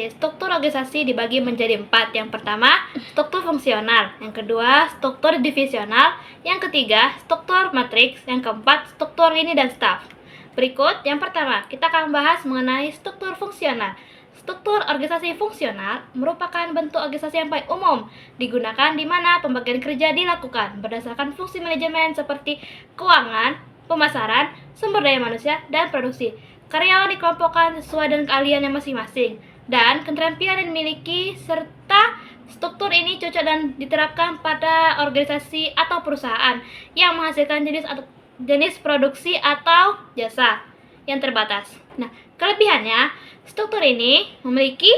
Struktur organisasi dibagi menjadi 4. Yang pertama, struktur fungsional. Yang kedua, struktur divisional. Yang ketiga, struktur matriks. Yang keempat, struktur lini dan staf. Berikut, yang pertama, kita akan bahas mengenai struktur fungsional. Struktur organisasi fungsional merupakan bentuk organisasi yang paling umum digunakan di mana pembagian kerja dilakukan berdasarkan fungsi manajemen seperti keuangan, pemasaran, sumber daya manusia, dan produksi. Karyawan dikelompokkan sesuai dengan keahliannya masing-masing dan keterampilan yang dimiliki, serta struktur ini cocok dan diterapkan pada organisasi atau perusahaan yang menghasilkan jenis produksi atau jasa yang terbatas. Nah, kelebihannya, struktur ini memiliki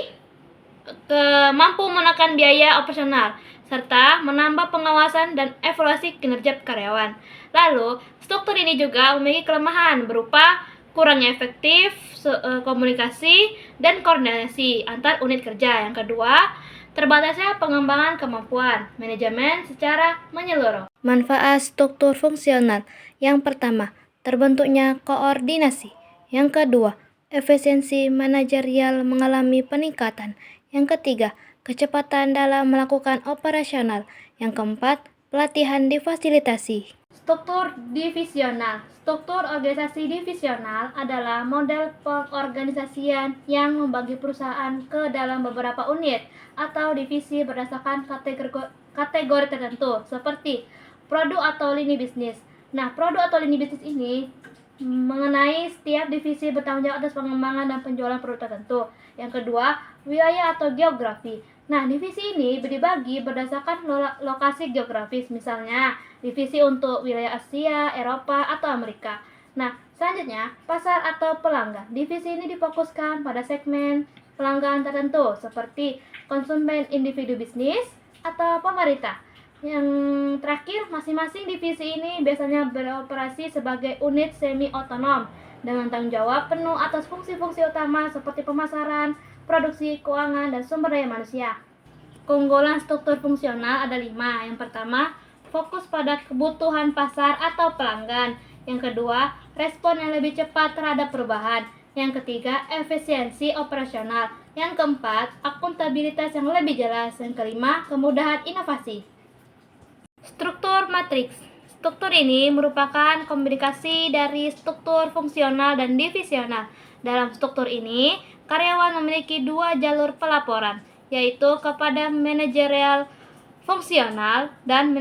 mampu menekan biaya operasional serta menambah pengawasan dan evaluasi kinerja karyawan. Lalu, struktur ini juga memiliki kelemahan berupa kurangnya efektif komunikasi dan koordinasi antar unit kerja. Yang kedua, terbatasnya pengembangan kemampuan manajemen secara menyeluruh. Manfaat struktur fungsional. Yang pertama, terbentuknya koordinasi. Yang kedua, efisiensi manajerial mengalami peningkatan. Yang ketiga, kecepatan dalam melakukan operasional. Yang keempat, pelatihan difasilitasi. Struktur divisional. Struktur organisasi divisional adalah model pengorganisasian yang membagi perusahaan ke dalam beberapa unit atau divisi berdasarkan kategori tertentu, seperti produk atau lini bisnis. Nah, produk atau lini bisnis ini mengenai setiap divisi bertanggung jawab atas pengembangan dan penjualan produk tertentu. Yang kedua, wilayah atau geografi. Nah, divisi ini dibagi berdasarkan lokasi geografis, misalnya divisi untuk wilayah Asia, Eropa, atau Amerika. Nah, selanjutnya, pasar atau pelanggan. Divisi ini difokuskan pada segmen pelanggan tertentu, seperti konsumen individu bisnis atau pemerintah. Yang terakhir, masing-masing divisi ini biasanya beroperasi sebagai unit semi-otonom dengan tanggung jawab penuh atas fungsi-fungsi utama seperti pemasaran, produksi, keuangan, dan sumber daya manusia. Keunggulan struktur fungsional ada 5. Yang pertama, fokus pada kebutuhan pasar atau pelanggan. Yang kedua, respon yang lebih cepat terhadap perubahan. Yang ketiga, efisiensi operasional. Yang keempat, akuntabilitas yang lebih jelas. Yang kelima, kemudahan inovasi. Struktur matriks. Struktur ini merupakan kombinasi dari struktur fungsional dan divisional. Dalam struktur ini, karyawan memiliki 2 jalur pelaporan, yaitu kepada manajerial fungsional dan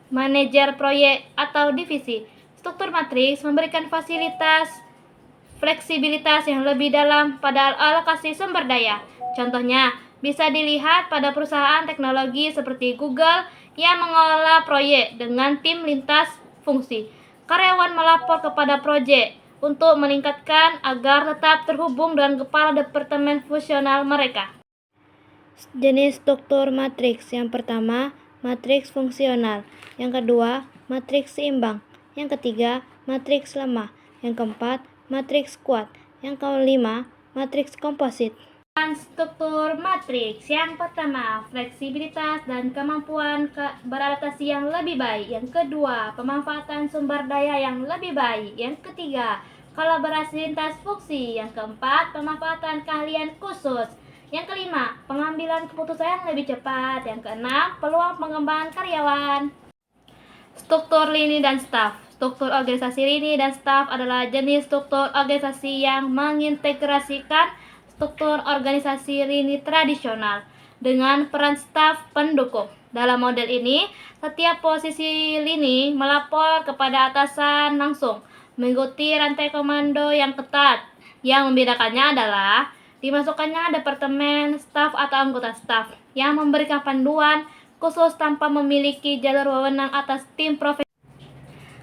manajer proyek atau divisi. Struktur matriks memberikan fleksibilitas yang lebih dalam pada alokasi sumber daya. Contohnya, bisa dilihat pada perusahaan teknologi seperti Google yang mengelola proyek dengan tim lintas fungsi. Karyawan melapor kepada proyek untuk meningkatkan agar tetap terhubung dengan kepala departemen fungsional mereka. Jenis struktur matriks. Yang pertama, matriks fungsional. Yang kedua, matriks seimbang. Yang ketiga, matriks lemah. Yang keempat, matriks kuat. Yang kelima, matriks komposit. Struktur matriks. Yang pertama, fleksibilitas dan kemampuan beradaptasi yang lebih baik. Yang kedua, pemanfaatan sumber daya yang lebih baik. Yang ketiga, kolaborasi lintas fungsi. Yang keempat, pemanfaatan keahlian khusus. Yang kelima, pengambilan keputusan yang lebih cepat. Yang keenam, peluang pengembangan karyawan. Struktur lini dan staf. Struktur organisasi lini dan staf adalah jenis struktur organisasi yang mengintegrasikan struktur organisasi lini tradisional dengan peran staf pendukung. Dalam model ini, setiap posisi lini melapor kepada atasan langsung, mengikuti rantai komando yang ketat. Yang membedakannya adalah dimasukkannya departemen staf atau anggota staf yang memberikan panduan khusus tanpa memiliki jalur wewenang atas tim profesional.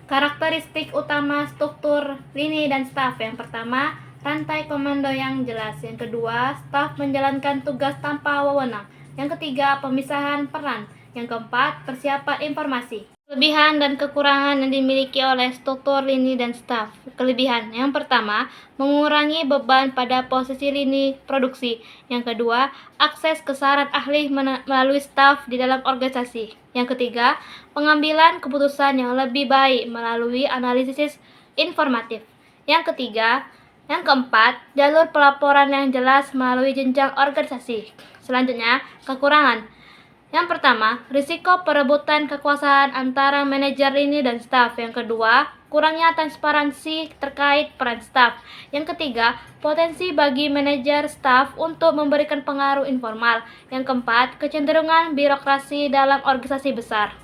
Karakteristik utama struktur lini dan staf. Yang pertama, rantai komando yang jelas. Yang kedua, staf menjalankan tugas tanpa wewenang. Yang ketiga, pemisahan peran. Yang keempat, persiapan informasi. Kelebihan dan kekurangan yang dimiliki oleh struktur lini dan staf. Kelebihan yang pertama, mengurangi beban pada posisi lini produksi. Yang kedua, akses ke saran ahli melalui staf di dalam organisasi. Yang ketiga, pengambilan keputusan yang lebih baik melalui analisis informatif. Yang keempat, jalur pelaporan yang jelas melalui jenjang organisasi. Selanjutnya, kekurangan. Yang pertama, risiko perebutan kekuasaan antara manajer lini dan staf. Yang kedua, kurangnya transparansi terkait peran staf. Yang ketiga, potensi bagi manajer staf untuk memberikan pengaruh informal. Yang keempat, kecenderungan birokrasi dalam organisasi besar.